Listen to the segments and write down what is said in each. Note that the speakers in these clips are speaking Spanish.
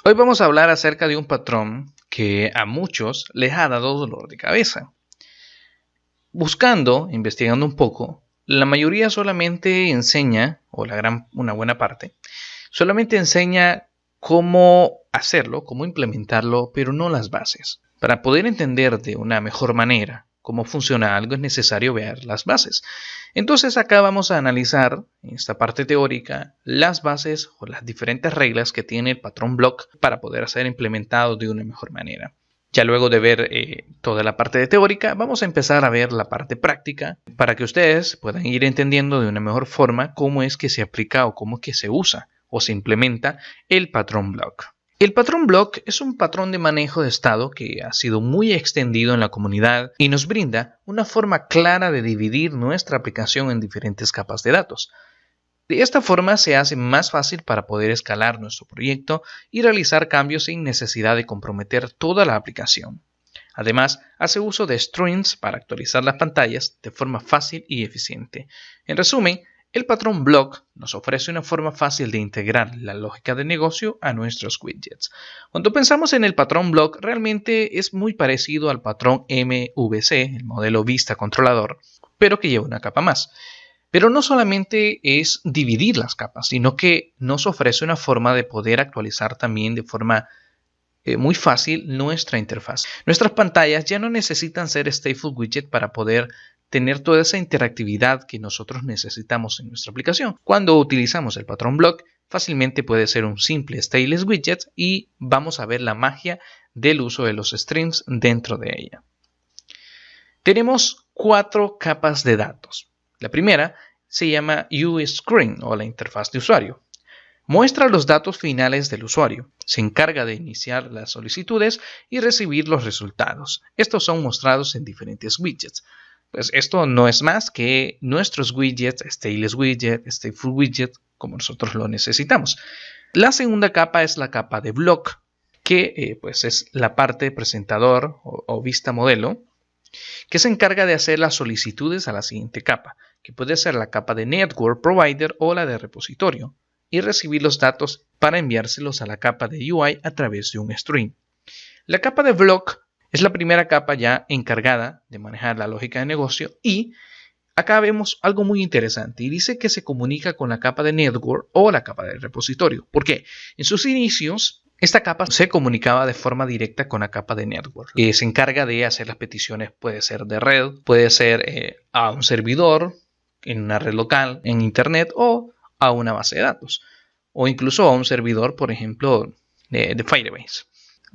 Hoy vamos a hablar acerca de un patrón que a muchos les ha dado dolor de cabeza. Investigando un poco, la mayoría solamente enseña, una buena parte, solamente enseña cómo hacerlo, cómo implementarlo, pero no las bases. Para poder entender de una mejor manera cómo funciona algo es necesario ver las bases. Entonces acá vamos a analizar en esta parte teórica las bases o las diferentes reglas que tiene el patrón block para poder ser implementado de una mejor manera. Ya luego de ver toda la parte de teórica, vamos a empezar a ver la parte práctica para que ustedes puedan ir entendiendo de una mejor forma cómo es que se aplica o cómo es que se usa o se implementa el patrón block. El patrón block es un patrón de manejo de estado que ha sido muy extendido en la comunidad y nos brinda una forma clara de dividir nuestra aplicación en diferentes capas de datos. De esta forma se hace más fácil para poder escalar nuestro proyecto y realizar cambios sin necesidad de comprometer toda la aplicación. Además, hace uso de strings para actualizar las pantallas de forma fácil y eficiente. En resumen, el patrón block nos ofrece una forma fácil de integrar la lógica de negocio a nuestros widgets. Cuando pensamos en el patrón block, realmente es muy parecido al patrón MVC, el modelo vista controlador, pero que lleva una capa más. Pero no solamente es dividir las capas, sino que nos ofrece una forma de poder actualizar también de forma muy fácil nuestra interfaz. Nuestras pantallas ya no necesitan ser stateful widget para poder tener toda esa interactividad que nosotros necesitamos en nuestra aplicación. Cuando utilizamos el patrón block, fácilmente puede ser un simple stateless widget y vamos a ver la magia del uso de los strings dentro de ella. Tenemos 4 capas de datos. La primera se llama UScreen o la interfaz de usuario. Muestra los datos finales del usuario. Se encarga de iniciar las solicitudes y recibir los resultados. Estos son mostrados en diferentes widgets. Pues esto no es más que nuestros widgets, stateless widget, stateful widget, como nosotros lo necesitamos. La segunda capa es la capa de block, que pues es la parte presentador o vista modelo, que se encarga de hacer las solicitudes a la siguiente capa, que puede ser la capa de Network Provider o la de repositorio, y recibir los datos para enviárselos a la capa de UI a través de un string. La capa de block es la primera capa ya encargada de manejar la lógica de negocio y acá vemos algo muy interesante y dice que se comunica con la capa de Network o la capa de repositorio. ¿Por qué? En sus inicios, esta capa se comunicaba de forma directa con la capa de Network. Se encarga de hacer las peticiones, puede ser de red, puede ser a un servidor, en una red local, en internet o a una base de datos. O incluso a un servidor, por ejemplo, de Firebase.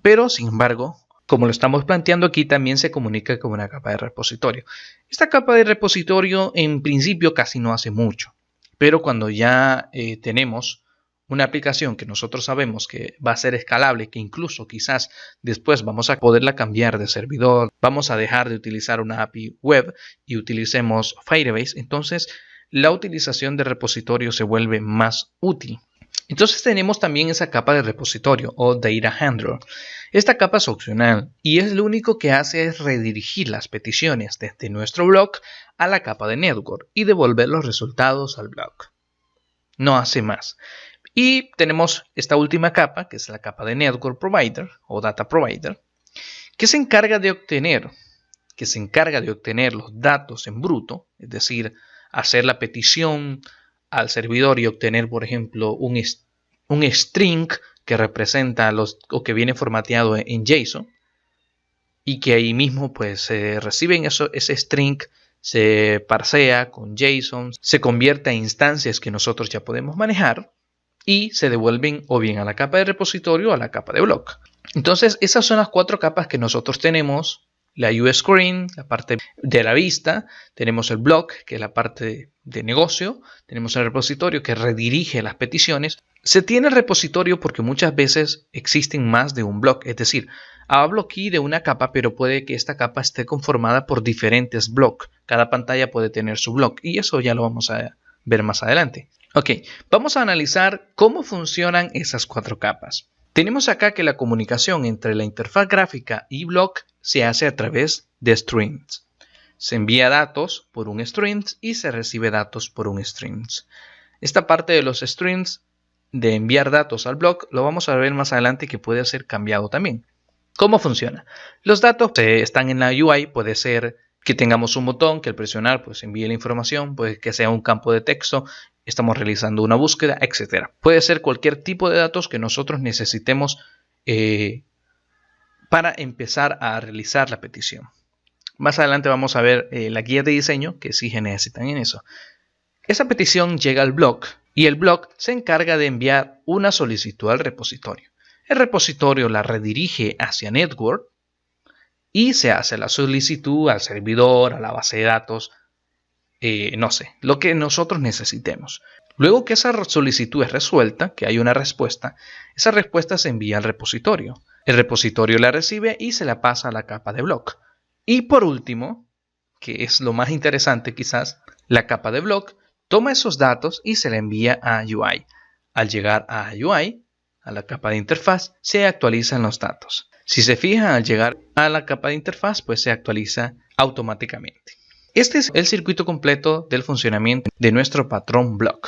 Pero, sin embargo, como lo estamos planteando aquí, también se comunica con una capa de repositorio. Esta capa de repositorio en principio casi no hace mucho. Pero cuando ya tenemos una aplicación que nosotros sabemos que va a ser escalable, que incluso quizás después vamos a poderla cambiar de servidor, vamos a dejar de utilizar una API web y utilicemos Firebase, entonces la utilización de repositorio se vuelve más útil. Entonces tenemos también esa capa de repositorio o Data Handler. Esta capa es opcional y es lo único que hace es redirigir las peticiones desde nuestro blog a la capa de Network y devolver los resultados al blog. No hace más. Y tenemos esta última capa, que es la capa de Network Provider o Data Provider, que se encarga de obtener los datos en bruto, es decir, hacer la petición al servidor y obtener, por ejemplo, un string que representa o que viene formateado en JSON y que ahí mismo pues se reciben ese string, se parsea con JSON, se convierte a instancias que nosotros ya podemos manejar y se devuelven o bien a la capa de repositorio o a la capa de block. Entonces esas son las 4 capas que nosotros tenemos. La UScreen, la parte de la vista, tenemos el block, que es la parte de negocio, tenemos el repositorio que redirige las peticiones. Se tiene el repositorio porque muchas veces existen más de un block, es decir, hablo aquí de una capa, pero puede que esta capa esté conformada por diferentes blocks. Cada pantalla puede tener su block y eso ya lo vamos a ver más adelante. Ok, vamos a analizar cómo funcionan esas 4 capas. Tenemos acá que la comunicación entre la interfaz gráfica y block se hace a través de strings. Se envía datos por un string y se recibe datos por un string. Esta parte de los strings de enviar datos al blog lo vamos a ver más adelante que puede ser cambiado también. ¿Cómo funciona? Los datos están en la UI, puede ser que tengamos un botón que al presionar pues envíe la información, puede que sea un campo de texto, estamos realizando una búsqueda, etc. Puede ser cualquier tipo de datos que nosotros necesitemos para empezar a realizar la petición. Más adelante vamos a ver la guía de diseño que sí necesitan en eso. Esa petición llega al blog y el blog se encarga de enviar una solicitud al repositorio. El repositorio la redirige hacia Network y se hace la solicitud al servidor, a la base de datos, no sé, lo que nosotros necesitemos. Luego que esa solicitud es resuelta, que hay una respuesta, esa respuesta se envía al repositorio. El repositorio la recibe y se la pasa a la capa de blog. Y por último, que es lo más interesante quizás, la capa de blog toma esos datos y se la envía a UI. Al llegar a UI, a la capa de interfaz, se actualizan los datos. Si se fija, al llegar a la capa de interfaz, pues se actualiza automáticamente. Este es el circuito completo del funcionamiento de nuestro patrón blog.